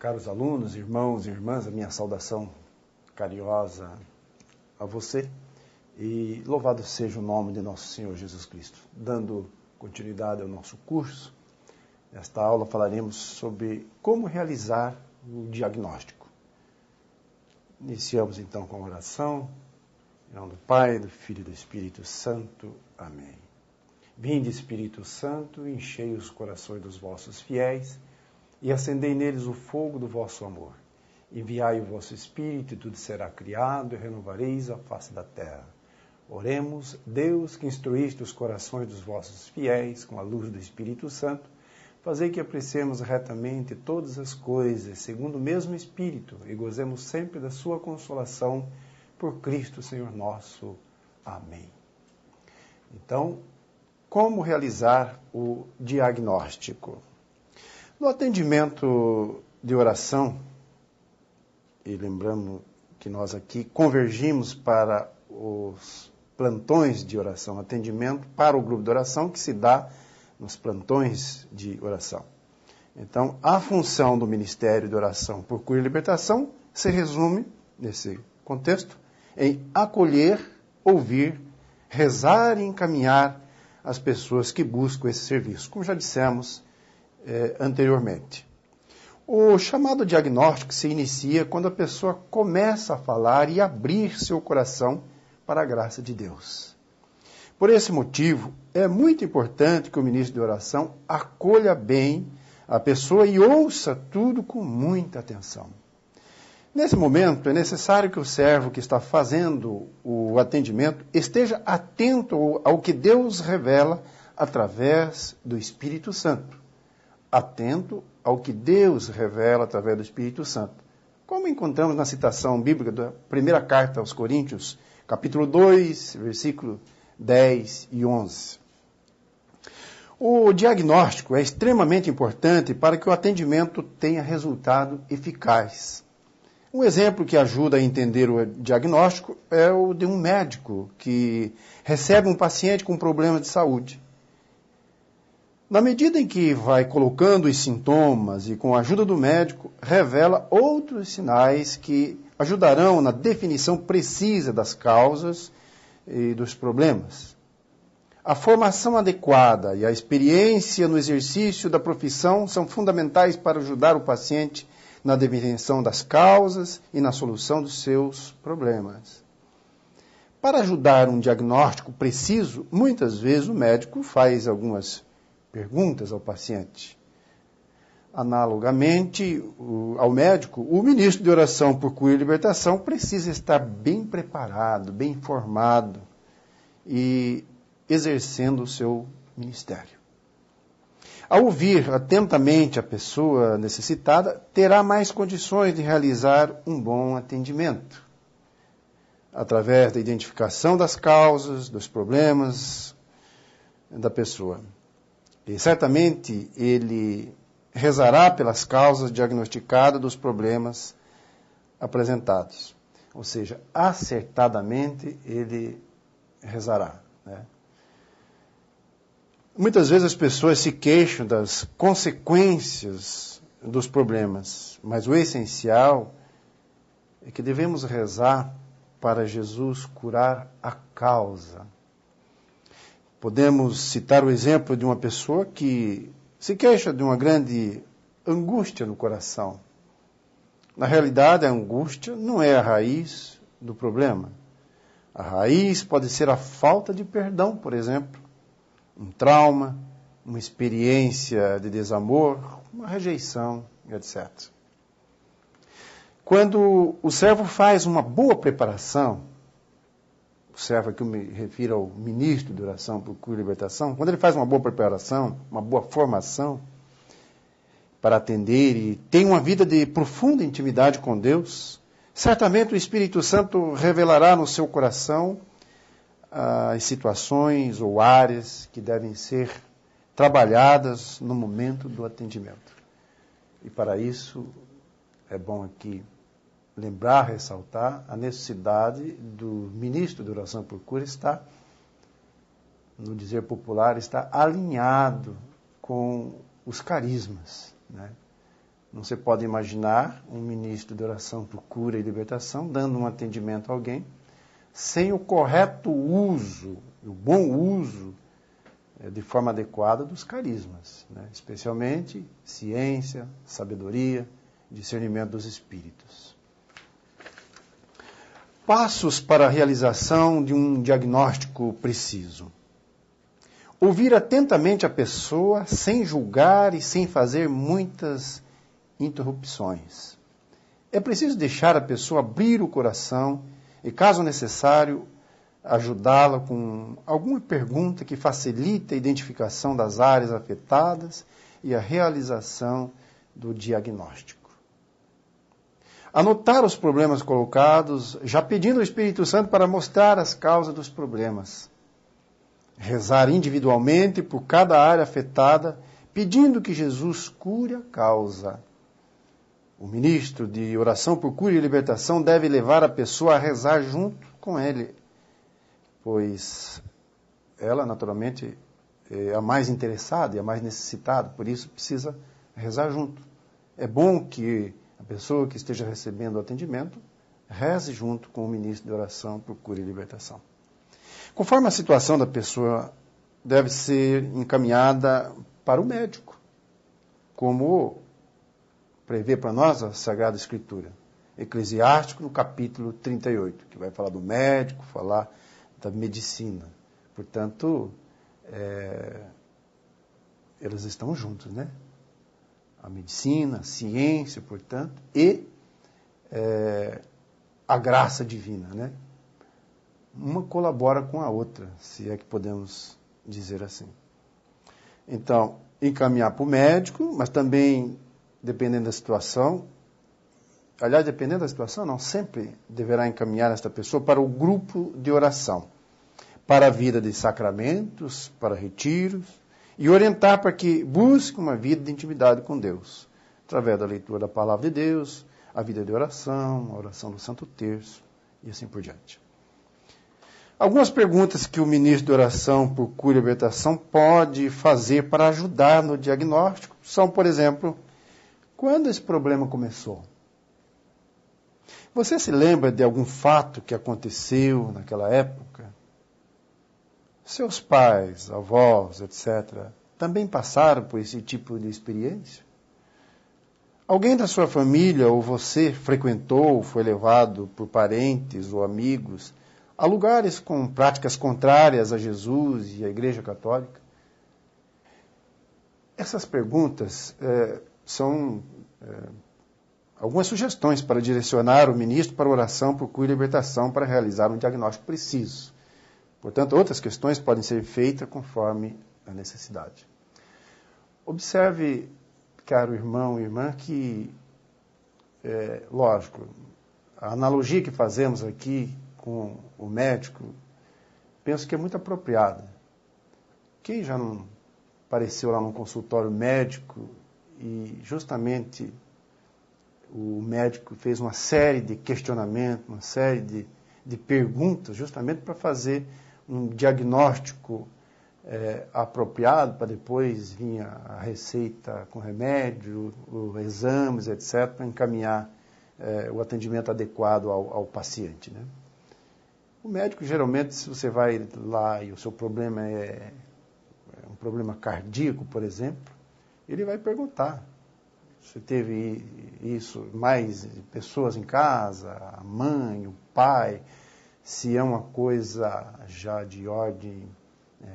Caros alunos, irmãos e irmãs, a minha saudação carinhosa a você e louvado seja o nome de nosso Senhor Jesus Cristo. Dando continuidade ao nosto curso, nesta aula falaremos sobre como realizar o diagnóstico. Iniciamos então com a oração, em nome do Pai, do Filho e do Espírito Santo. Amém. Vinde, Espírito Santo, enchei os corações dos vossos fiéis e acendei neles o fogo do vosso amor. Enviai o vosso Espírito, e tudo será criado, e renovareis a face da terra. Oremos, Deus, que instruíste os corações dos vossos fiéis com a luz do Espírito Santo, fazei que apreciemos retamente todas as coisas, segundo o mesmo Espírito, e gozemos sempre da sua consolação, por Cristo, Senhor nosso. Amém. Então, como realizar o diagnóstico? No atendimento de oração, e lembrando que nós aqui convergimos para os plantões de oração, atendimento para o grupo de oração que se dá nos plantões de oração. Então, a função do Ministério de Oração por Cura e Libertação se resume, nesse contexto, em acolher, ouvir, rezar e encaminhar as pessoas que buscam esse serviço, como já dissemos anteriormente. O chamado diagnóstico se inicia quando a pessoa começa a falar e abrir seu coração para a graça de Deus. Por esse motivo, é muito importante que o ministro de oração acolha bem a pessoa e ouça tudo com muita atenção. Nesse momento, é necessário que o servo que está fazendo o atendimento esteja atento ao que Deus revela através do Espírito Santo. Atento ao que Deus revela através do Espírito Santo. Como encontramos na citação bíblica da primeira carta aos Coríntios, capítulo 2, versículo 10 e 11. O diagnóstico é extremamente importante para que o atendimento tenha resultado eficaz. Um exemplo que ajuda a entender o diagnóstico é o de um médico que recebe um paciente com problemas de saúde. Na medida em que vai colocando os sintomas e com a ajuda do médico, revela outros sinais que ajudarão na definição precisa das causas e dos problemas. A formação adequada e a experiência no exercício da profissão são fundamentais para ajudar o paciente na definição das causas e na solução dos seus problemas. Para ajudar um diagnóstico preciso, muitas vezes o médico faz algumas perguntas ao paciente. Analogamente ao médico, o ministro de oração por cura e libertação precisa estar bem preparado, bem informado e exercendo o seu ministério. Ao ouvir atentamente a pessoa necessitada, terá mais condições de realizar um bom atendimento, através da identificação das causas, dos problemas da pessoa. E certamente ele rezará pelas causas diagnosticadas dos problemas apresentados. Ou seja, acertadamente ele rezará, né? Muitas vezes as pessoas se queixam das consequências dos problemas, mas o essencial é que devemos rezar para Jesus curar a causa. Podemos citar o exemplo de uma pessoa que se queixa de uma grande angústia no coração. Na realidade, a angústia não é a raiz do problema. A raiz pode ser a falta de perdão, por exemplo, um trauma, uma experiência de desamor, uma rejeição, etc. Quando o servo faz uma boa preparação, o servo aqui eu me refiro ao ministro de oração por cura e libertação, quando ele faz uma boa preparação, uma boa formação para atender e tem uma vida de profunda intimidade com Deus, certamente o Espírito Santo revelará no seu coração as situações ou áreas que devem ser trabalhadas no momento do atendimento. E para isso é bom aqui lembrar, ressaltar a necessidade do ministro de oração por cura estar, no dizer popular, está alinhado com os carismas, né? Não se pode imaginar um ministro de oração por cura e libertação dando um atendimento a alguém sem o correto uso, o bom uso de forma adequada dos carismas, né? Especialmente ciência, sabedoria, discernimento dos espíritos. Passos para a realização de um diagnóstico preciso. Ouvir atentamente a pessoa sem julgar e sem fazer muitas interrupções. É preciso deixar a pessoa abrir o coração e, caso necessário, ajudá-la com alguma pergunta que facilite a identificação das áreas afetadas e a realização do diagnóstico. Anotar os problemas colocados, já pedindo ao Espírito Santo para mostrar as causas dos problemas. Rezar individualmente por cada área afetada, pedindo que Jesus cure a causa. O ministro de oração por cura e libertação deve levar a pessoa a rezar junto com ele, pois ela, naturalmente, é a mais interessada e a mais necessitada, por isso precisa rezar junto. É bom que a pessoa que esteja recebendo o atendimento reze junto com o ministro de oração por cura e libertação. Conforme a situação da pessoa, deve ser encaminhada para o médico, como prevê para nós a Sagrada Escritura. Eclesiástico, no capítulo 38, que vai falar do médico, falar da medicina. Portanto, eles estão juntos, né? A medicina, a ciência, portanto, e a graça divina, né? Uma colabora com a outra, se é que podemos dizer assim. Então, encaminhar para o médico, mas também, dependendo da situação, aliás, dependendo da situação, não, sempre deverá encaminhar esta pessoa para o grupo de oração, para a vida de sacramentos, para retiros, e orientar para que busque uma vida de intimidade com Deus, através da leitura da Palavra de Deus, a vida de oração, a oração do Santo Terço, e assim por diante. Algumas perguntas que o ministro de oração por cura e libertação pode fazer para ajudar no diagnóstico são, por exemplo, quando esse problema começou? Você se lembra de algum fato que aconteceu naquela época? Seus pais, avós, etc., também passaram por esse tipo de experiência? Alguém da sua família ou você frequentou, foi levado por parentes ou amigos a lugares com práticas contrárias a Jesus e à Igreja Católica? Essas perguntas são algumas sugestões para direcionar o ministro para oração por cura e libertação para realizar um diagnóstico preciso. Portanto, outras questões podem ser feitas conforme a necessidade. Observe, caro irmão e irmã, que, lógico, a analogia que fazemos aqui com o médico, penso que é muito apropriada. Quem já não apareceu lá no consultório médico e justamente o médico fez uma série de questionamentos, uma série de perguntas, justamente para fazer um diagnóstico apropriado, para depois vir a receita com remédio, os exames, etc., para encaminhar o atendimento adequado ao paciente, né? O médico, geralmente, se você vai lá e o seu problema é um problema cardíaco, por exemplo, ele vai perguntar. Você teve isso, mais pessoas em casa, a mãe, o pai, se é uma coisa já de ordem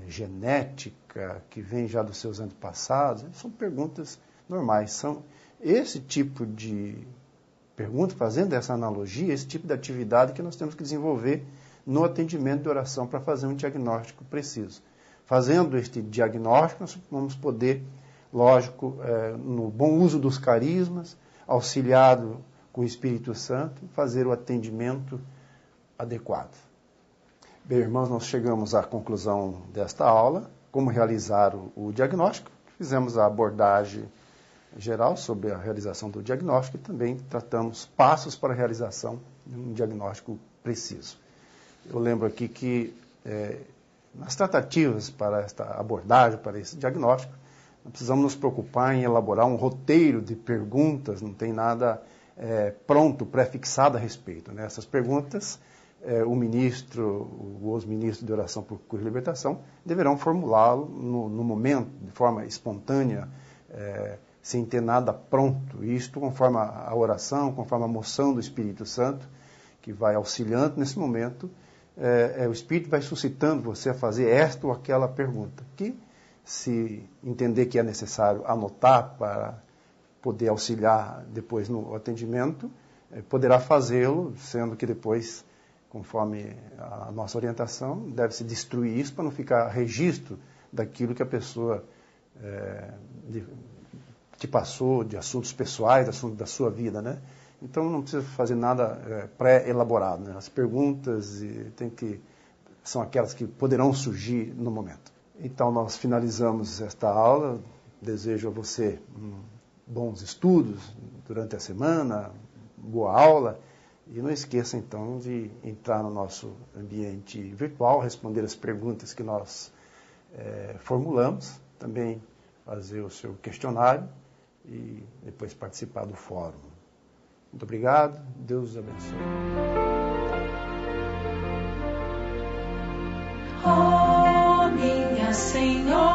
genética, que vem já dos seus antepassados. São perguntas normais. São esse tipo de pergunta, fazendo essa analogia, esse tipo de atividade que nós temos que desenvolver no atendimento de oração para fazer um diagnóstico preciso. Fazendo este diagnóstico, nós vamos poder, lógico, no bom uso dos carismas, auxiliado com o Espírito Santo, fazer o atendimento adequado. Bem, irmãos, nós chegamos à conclusão desta aula, como realizar o diagnóstico. Fizemos a abordagem geral sobre a realização do diagnóstico e também tratamos passos para a realização de um diagnóstico preciso. Eu lembro aqui que nas tratativas para esta abordagem, para esse diagnóstico, Não precisamos nos preocupar em elaborar um roteiro de perguntas, não tem nada pronto, pré-fixado a respeito, né? Essas perguntas, o ministro, os ministros de oração por cura e libertação, deverão formulá-lo no momento, de forma espontânea, sem ter nada pronto. Isto conforme a oração, conforme a moção do Espírito Santo, que vai auxiliando nesse momento, o Espírito vai suscitando você a fazer esta ou aquela pergunta, que, se entender que é necessário anotar para poder auxiliar depois no atendimento, poderá fazê-lo, sendo que depois, conforme a nossa orientação, deve-se destruir isso para não ficar registro daquilo que a pessoa te passou, de assuntos pessoais, assuntos da sua vida, né? Então não precisa fazer nada pré-elaborado, né? As perguntas são aquelas que poderão surgir no momento. Então nós finalizamos esta aula. Desejo a você bons estudos durante a semana, boa aula, e não esqueça então de entrar no nosso ambiente virtual, responder as perguntas que nós formulamos, também fazer o seu questionário e depois participar do fórum. Muito obrigado, Deus os abençoe. Oh, minha Senhora.